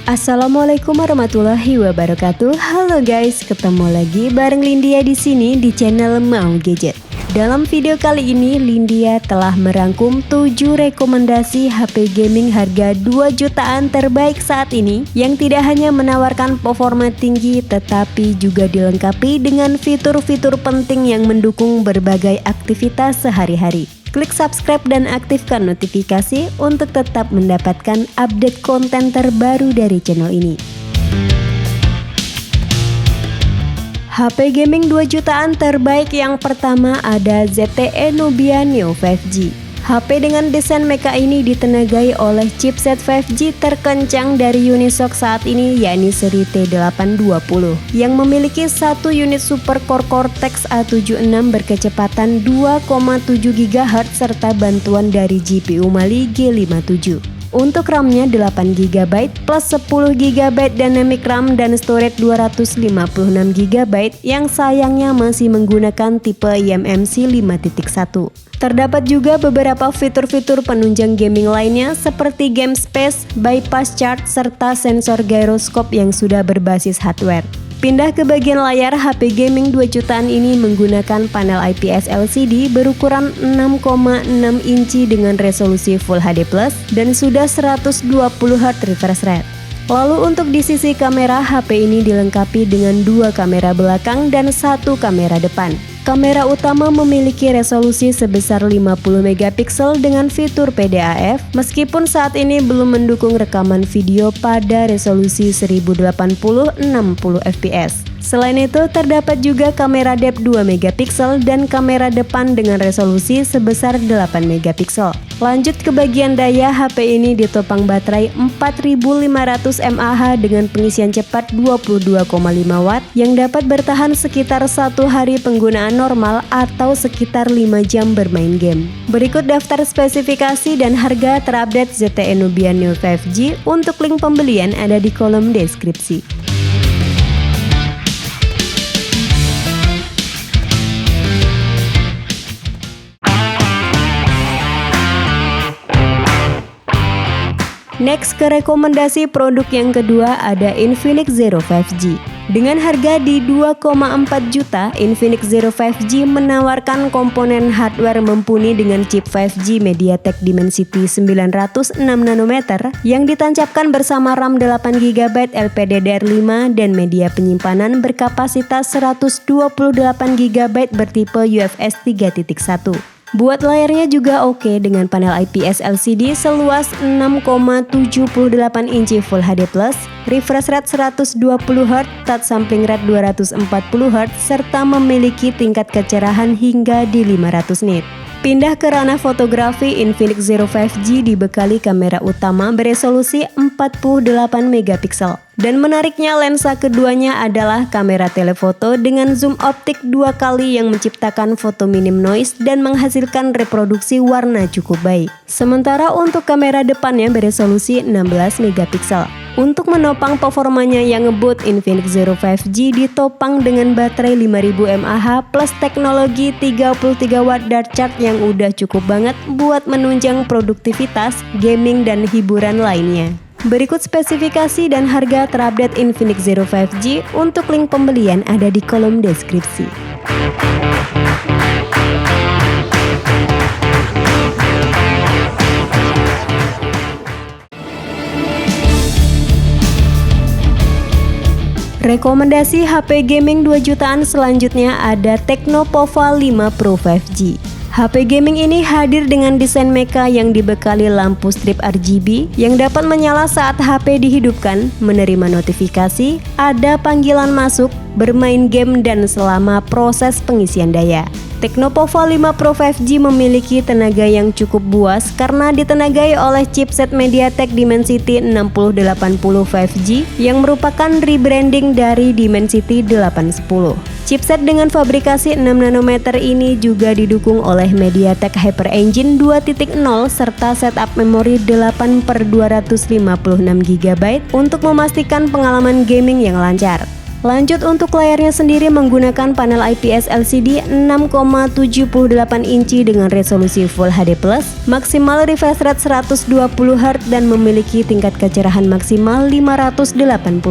Assalamualaikum warahmatullahi wabarakatuh. Halo guys, ketemu lagi bareng Lindia di sini di channel Mau Gadget. Dalam video kali ini, Lindia telah merangkum 7 rekomendasi HP gaming harga 2 jutaan terbaik saat ini yang tidak hanya menawarkan performa tinggi tetapi juga dilengkapi dengan fitur-fitur penting yang mendukung berbagai aktivitas sehari-hari. Klik subscribe dan aktifkan notifikasi untuk tetap mendapatkan update konten terbaru dari channel ini. HP gaming 2 jutaan terbaik yang pertama ada ZTE Nubia Neo 5G. HP dengan desain mecha ini ditenagai oleh chipset 5G terkencang dari Unisoc saat ini, yakni seri T820 yang memiliki satu unit super core Cortex A76 berkecepatan 2,7 GHz serta bantuan dari GPU Mali G57. Untuk RAM-nya 8GB plus 10GB dynamic RAM dan storage 256GB yang sayangnya masih menggunakan tipe eMMC 5.1. Terdapat juga beberapa fitur-fitur penunjang gaming lainnya seperti game space, bypass chart, serta sensor gyroscope yang sudah berbasis hardware. Pindah ke bagian layar, HP gaming 2 jutaan ini menggunakan panel IPS LCD berukuran 6,6 inci dengan resolusi Full HD+ dan sudah 120Hz refresh rate. Lalu untuk di sisi kamera, HP ini dilengkapi dengan 2 kamera belakang dan 1 kamera depan. Kamera utama memiliki resolusi sebesar 50MP dengan fitur PDAF, meskipun saat ini belum mendukung rekaman video pada resolusi 1080-60fps. Selain itu, terdapat juga kamera depth 2MP dan kamera depan dengan resolusi sebesar 8MP. Lanjut ke bagian daya, HP ini ditopang baterai 4500 mAh dengan pengisian cepat 22,5 Watt yang dapat bertahan sekitar 1 hari penggunaan normal atau sekitar 5 jam bermain game. Berikut daftar spesifikasi dan harga terupdate ZTE Nubia Neo 5G. Untuk link pembelian ada di kolom deskripsi. Next ke rekomendasi produk yang kedua ada Infinix Zero 5G. Dengan harga di 2,4 juta, Infinix Zero 5G menawarkan komponen hardware mumpuni dengan chip 5G MediaTek Dimensity 906 nanometer yang ditancapkan bersama RAM 8GB LPDDR5 dan media penyimpanan berkapasitas 128GB bertipe UFS 3.1. Buat layarnya juga oke dengan panel IPS LCD seluas 6,78 inci Full HD+, refresh rate 120Hz, touch sampling rate 240Hz, serta memiliki tingkat kecerahan hingga di 500 nit. Pindah ke ranah fotografi, Infinix Zero 5G dibekali kamera utama beresolusi 48MP. Dan menariknya, lensa keduanya adalah kamera telefoto dengan zoom optik 2 kali yang menciptakan foto minim noise dan menghasilkan reproduksi warna cukup baik. Sementara untuk kamera depannya beresolusi 16MP. Untuk menopang performanya yang ngebut, Infinix Zero 5G ditopang dengan baterai 5000 mAh plus teknologi 33W Dart Charge yang udah cukup banget buat menunjang produktivitas, gaming, dan hiburan lainnya. Berikut spesifikasi dan harga terupdate Infinix Zero 5G. Untuk link pembelian ada di kolom deskripsi. Rekomendasi HP gaming 2 jutaan selanjutnya ada Tecno Pova 5 Pro 5G. HP gaming ini hadir dengan desain mecha yang dibekali lampu strip RGB yang dapat menyala saat HP dihidupkan, menerima notifikasi, ada panggilan masuk, bermain game, dan selama proses pengisian daya. Tecno Pova 5 Pro 5G memiliki tenaga yang cukup buas karena ditenagai oleh chipset MediaTek Dimensity 6080 5G yang merupakan rebranding dari Dimensity 810. Chipset dengan fabrikasi 6 nanometer ini juga didukung oleh MediaTek Hyper Engine 2.0 serta setup memori 8/256GB untuk memastikan pengalaman gaming yang lancar. Lanjut untuk layarnya sendiri menggunakan panel IPS LCD 6,78 inci dengan resolusi Full HD+, maksimal refresh rate 120Hz dan memiliki tingkat kecerahan maksimal 580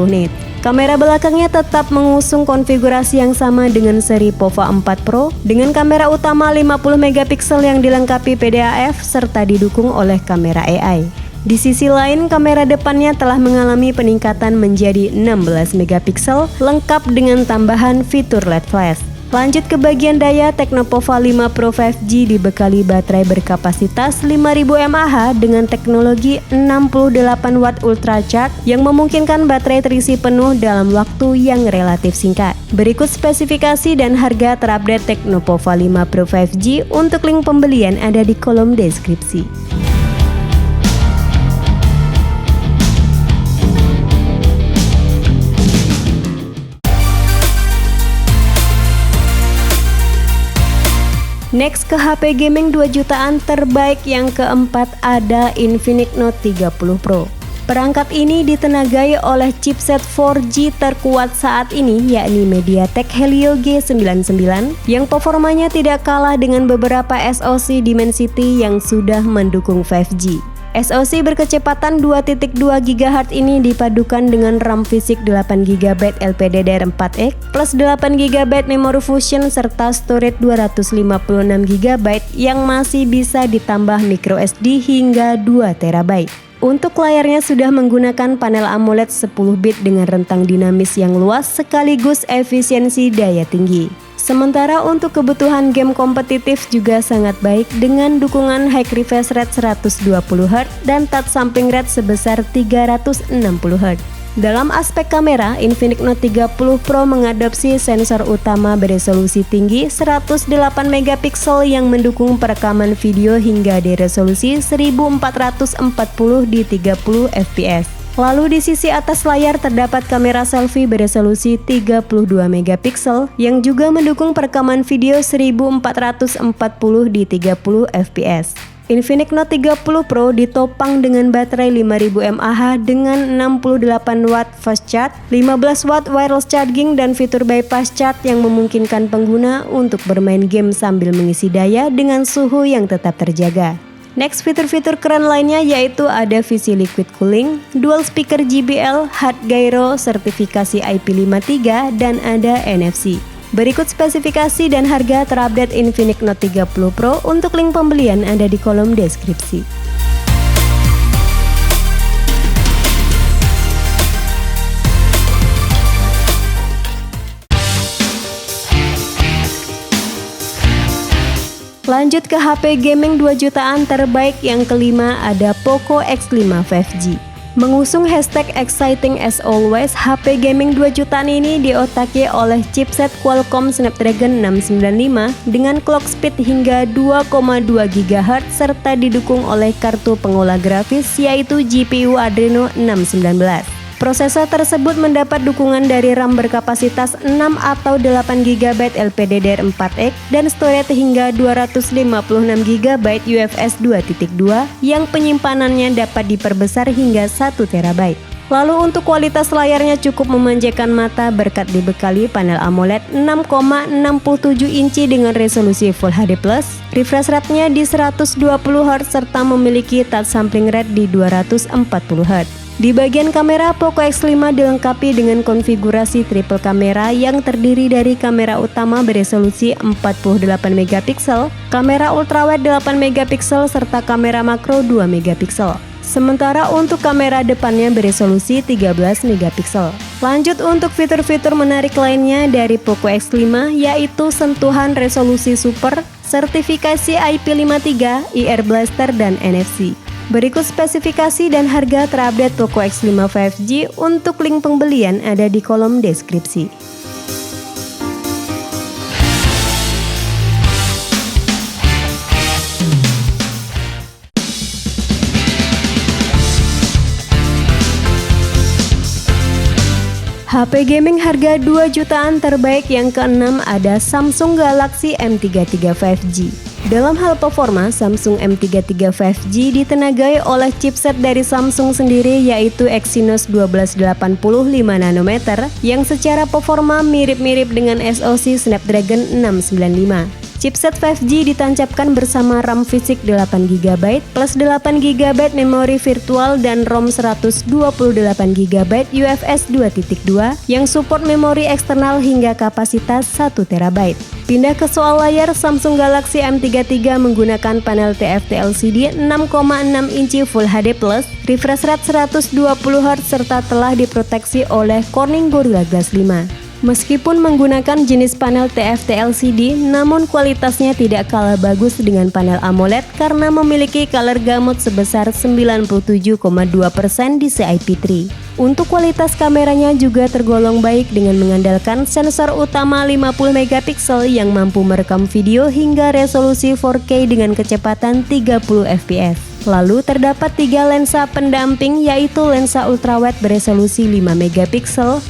nits. Kamera belakangnya tetap mengusung konfigurasi yang sama dengan seri Pova 4 Pro dengan kamera utama 50 megapiksel yang dilengkapi PDAF serta didukung oleh kamera AI. Di sisi lain, kamera depannya telah mengalami peningkatan menjadi 16 megapiksel lengkap dengan tambahan fitur LED flash. Lanjut ke bagian daya, Tecnopova 5 Pro 5G dibekali baterai berkapasitas 5000 mAh dengan teknologi 68 watt Ultra Charge yang memungkinkan baterai terisi penuh dalam waktu yang relatif singkat. Berikut spesifikasi dan harga terupdate Tecnopova 5 Pro 5G. Untuk link pembelian ada di kolom deskripsi. Next ke HP gaming 2 jutaan terbaik yang keempat ada Infinix Note 30 Pro. Perangkat ini ditenagai oleh chipset 4G terkuat saat ini yakni MediaTek Helio G99 yang performanya tidak kalah dengan beberapa SoC Dimensity yang sudah mendukung 5G. SoC berkecepatan 2.2 GHz ini dipadukan dengan RAM fisik 8 GB LPDDR4X plus 8 GB memori fusion serta storage 256 GB yang masih bisa ditambah microSD hingga 2 TB. Untuk layarnya sudah menggunakan panel AMOLED 10 bit dengan rentang dinamis yang luas sekaligus efisiensi daya tinggi. Sementara untuk kebutuhan game kompetitif juga sangat baik dengan dukungan high refresh rate 120Hz dan touch sampling rate sebesar 360Hz. Dalam aspek kamera, Infinix Note 30 Pro mengadopsi sensor utama beresolusi tinggi 108 megapiksel yang mendukung perekaman video hingga di resolusi 1440 di 30 fps. Lalu di sisi atas layar terdapat kamera selfie beresolusi 32 megapiksel yang juga mendukung perekaman video 1440 di 30 fps. Infinix Note 30 Pro ditopang dengan baterai 5000 mAh dengan 68 watt fast charge, 15 watt wireless charging dan fitur bypass charge yang memungkinkan pengguna untuk bermain game sambil mengisi daya dengan suhu yang tetap terjaga. Next, fitur-fitur keren lainnya yaitu ada VC Liquid Cooling, dual speaker JBL, hard gyro, sertifikasi IP53, dan ada NFC. Berikut spesifikasi dan harga terupdate Infinix Note 30 Pro. Untuk link pembelian ada di kolom deskripsi. Lanjut ke HP gaming 2 jutaan terbaik yang kelima ada Poco X5 5G. Mengusung hashtag exciting as always, HP gaming 2 jutaan ini diotaki oleh chipset Qualcomm Snapdragon 695 dengan clock speed hingga 2,2 GHz serta didukung oleh kartu pengolah grafis yaitu GPU Adreno 619. Prosesor tersebut mendapat dukungan dari RAM berkapasitas 6 atau 8 GB LPDDR4X dan storage hingga 256 GB UFS 2.2 yang penyimpanannya dapat diperbesar hingga 1 TB. Lalu untuk kualitas layarnya cukup memanjakan mata berkat dibekali panel AMOLED 6,67 inci dengan resolusi Full HD+, refresh rate-nya di 120Hz serta memiliki touch sampling rate di 240Hz. Di bagian kamera, Poco X5 dilengkapi dengan konfigurasi triple kamera yang terdiri dari kamera utama beresolusi 48 megapiksel, kamera ultrawide 8 megapiksel serta kamera makro 2 megapiksel. Sementara untuk kamera depannya beresolusi 13 megapiksel. Lanjut untuk fitur-fitur menarik lainnya dari Poco X5 yaitu sentuhan resolusi super, sertifikasi IP53, IR Blaster dan NFC. Berikut spesifikasi dan harga terupdate Poco X5 5G. Untuk link pembelian ada di kolom deskripsi. HP gaming harga 2 jutaan terbaik yang keenam ada Samsung Galaxy M33 5G. Dalam hal performa, Samsung M33 5G ditenagai oleh chipset dari Samsung sendiri yaitu Exynos 1285 nanometer yang secara performa mirip-mirip dengan SoC Snapdragon 695. Chipset 5G ditancapkan bersama RAM fisik 8GB plus 8GB memori virtual dan ROM 128GB UFS 2.2 yang support memori eksternal hingga kapasitas 1TB. Pindah ke soal layar, Samsung Galaxy M33 menggunakan panel TFT LCD 6,6 inci Full HD+, refresh rate 120Hz serta telah diproteksi oleh Corning Gorilla Glass 5. Meskipun menggunakan jenis panel TFT LCD, namun kualitasnya tidak kalah bagus dengan panel AMOLED karena memiliki color gamut sebesar 97,2% di CIP3. Untuk kualitas kameranya juga tergolong baik dengan mengandalkan sensor utama 50MP yang mampu merekam video hingga resolusi 4K dengan kecepatan 30fps. Lalu terdapat 3 lensa pendamping yaitu lensa ultrawide beresolusi 5MP,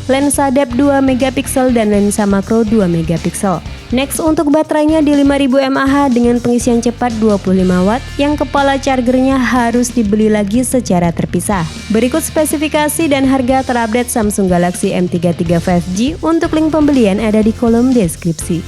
lensa depth 2MP dan lensa makro 2MP. Next, untuk baterainya di 5000 mAh dengan pengisian cepat 25W yang kepala chargernya harus dibeli lagi secara terpisah. Berikut spesifikasi dan harga terupdate Samsung Galaxy M33 5G. Untuk link pembelian ada di kolom deskripsi.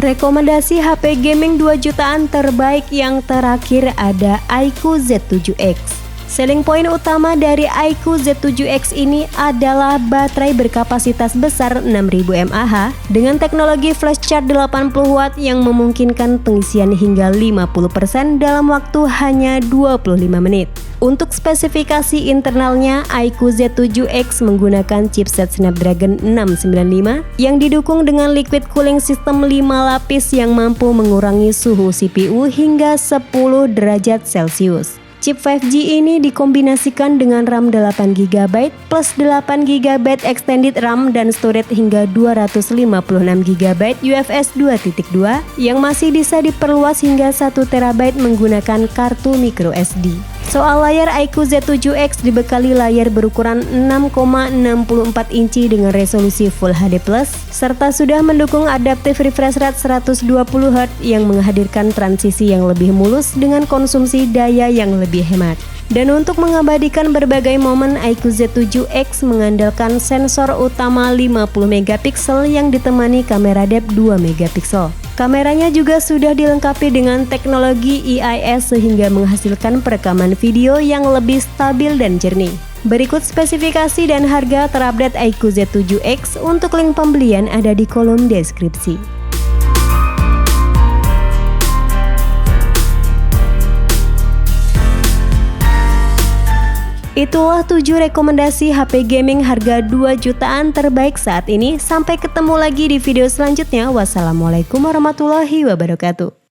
Rekomendasi HP gaming 2 jutaan terbaik yang terakhir ada iQOO Z7X. Selling point utama dari iQOO Z7X ini adalah baterai berkapasitas besar 6000 mAh dengan teknologi flash charge 80W yang memungkinkan pengisian hingga 50% dalam waktu hanya 25 menit. Untuk spesifikasi internalnya, iQOO Z7X menggunakan chipset Snapdragon 695 yang didukung dengan liquid cooling system 5 lapis yang mampu mengurangi suhu CPU hingga 10 derajat Celcius. Chip 5G ini dikombinasikan dengan RAM 8GB plus 8GB extended RAM dan storage hingga 256GB UFS 2.2 yang masih bisa diperluas hingga 1TB menggunakan kartu microSD. Soal layar, iQOO Z7X dibekali layar berukuran 6,64 inci dengan resolusi Full HD+, serta sudah mendukung adaptive refresh rate 120Hz yang menghadirkan transisi yang lebih mulus dengan konsumsi daya yang lebih hemat. Dan untuk mengabadikan berbagai momen, iQOO Z7X mengandalkan sensor utama 50MP yang ditemani kamera depth 2MP. Kameranya juga sudah dilengkapi dengan teknologi EIS sehingga menghasilkan perekaman video yang lebih stabil dan jernih. Berikut spesifikasi dan harga terupdate iQOO Z7X. Untuk link pembelian ada di kolom deskripsi. Itulah 7 rekomendasi HP gaming harga 2 jutaan terbaik saat ini. Sampai ketemu lagi di video selanjutnya. Wassalamualaikum warahmatullahi wabarakatuh.